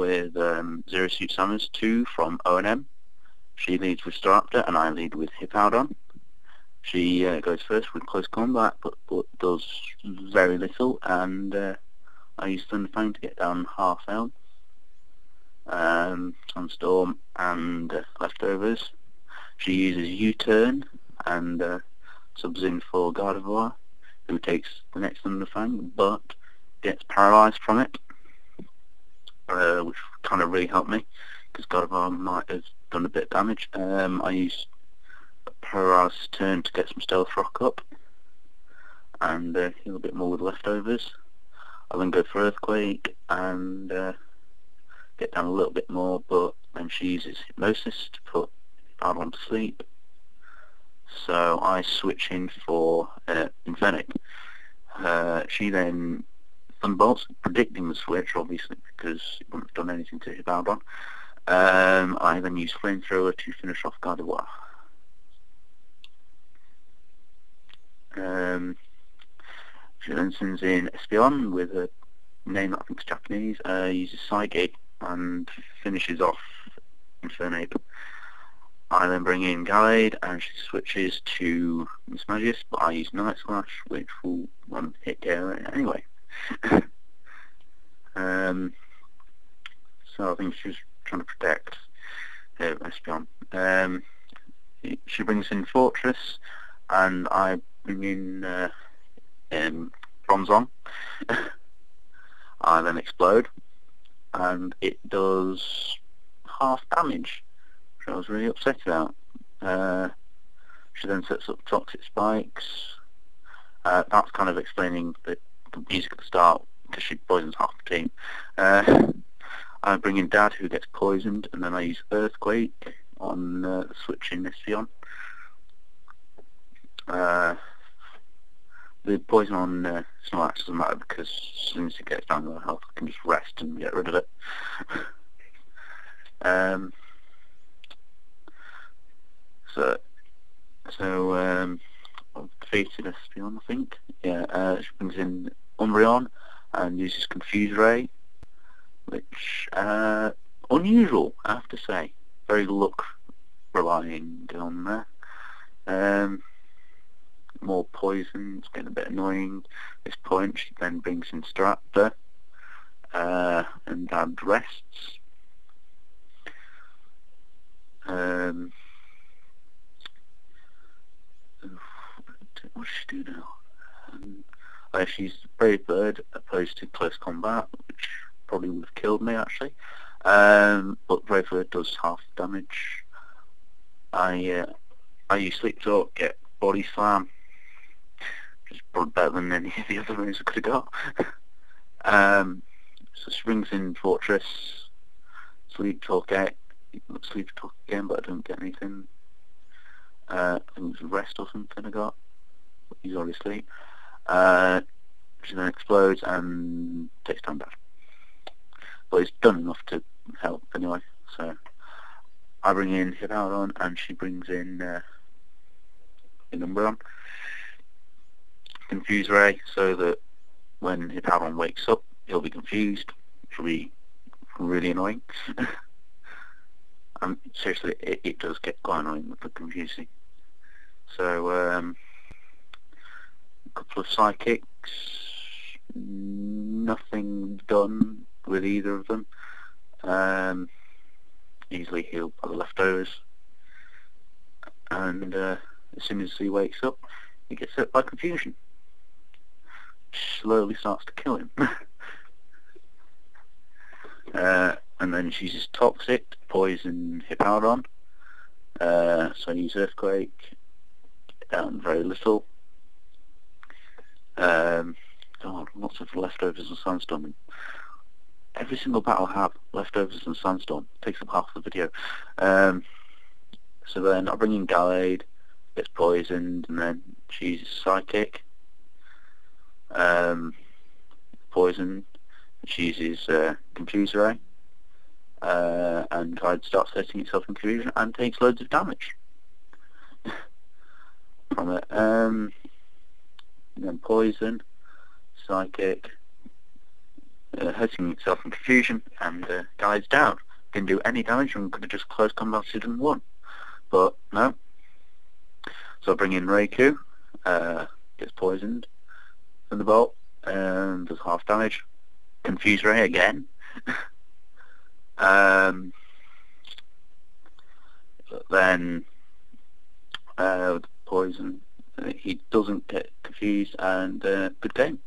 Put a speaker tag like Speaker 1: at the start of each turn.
Speaker 1: with zerosuitsamus2 from O&M. She leads with Staraptor and I lead with Hippowdon. She goes first with close combat, but does very little, and I use Thunderfang to get down half L, Sunstorm and leftovers. She uses U-turn and subs in for Gardevoir, who takes the next Thunderfang, but gets paralysed from it, which kind of really helped me, because Gardevoir might have done a bit of damage. I use a paralysis turn to get some Stealth Rock up, and heal a bit more with leftovers. I then go for Earthquake and get down a little bit more, but then she uses Hypnosis to put Hippowdon to sleep. So I switch in for Infernape. She then Thunderbolts, predicting the switch, obviously, because it wouldn't have done anything to Hippowdon. I then use Flamethrower to finish off Gardevoir. She then sends in Espeon with a name that I think is Japanese, uses Psychic and finishes off Infernape. I then bring in Gallade and she switches to Miss Magius, but I use Night Slash, which will hit KO anyway. So I think she's trying to protect Espeon. She brings in Fortress and I bring in Bronzong. I then explode and it does half damage, which I was really upset about. She then sets up Toxic Spikes. That's kind of explaining the music at the start, because she poisons half the team. I bring in Dad, who gets poisoned, and then I use Earthquake on the switch in Espeon. The poison on Snorlax doesn't matter, because as soon as it gets down to low health, I can just rest and get rid of it. I've defeated Espeon, I think. Yeah, she brings in Umbreon and uses Confuse Ray, which unusual, I have to say. Very luck relying on there. More poison, it's getting a bit annoying at this point. She then brings in Staraptor and Dad rests. What does she do now? She's Brave Bird opposed to close combat, which probably would have killed me actually. But Brave Bird does half damage. I use Sleep Talk, get Body Slam, which is probably better than any of the other moves I could have got. So she brings in Fortress, Sleep Talk again, but I don't get anything. I think it was Rest or something I got. He's already asleep. She then explodes and takes down Dad. But it's done enough to help anyway. So I bring in Hippowdon and she brings in Umbreon. Confuse Ray, so that when Hippowdon wakes up, he'll be confused, which will be really annoying. Seriously, it does get quite annoying with the confusing. So, a couple of Psychics, nothing done with either of them. Easily healed by the leftovers. And as soon as he wakes up, he gets hit by confusion. Slowly starts to kill him. And then she uses Toxic to poison Hippowdon. So I use Earthquake, get down very little. God, lots of leftovers and Sandstorm. Every single battle I have leftovers and Sandstorm. Takes up half the video. So then I bring in Gallade, gets poisoned, and then she uses Psychic. Poison. She uses Confuse Ray. And Tide starts setting itself in confusion and takes loads of damage from it. And then Poison, Psychic, hurting itself in confusion, and dies down. Didn't do any damage and could have just close combated and won. But no. So I bring in Reiku, gets poisoned from the bolt, and does half damage. Confuse Ray again. Then with poison, he doesn't get confused, and good game.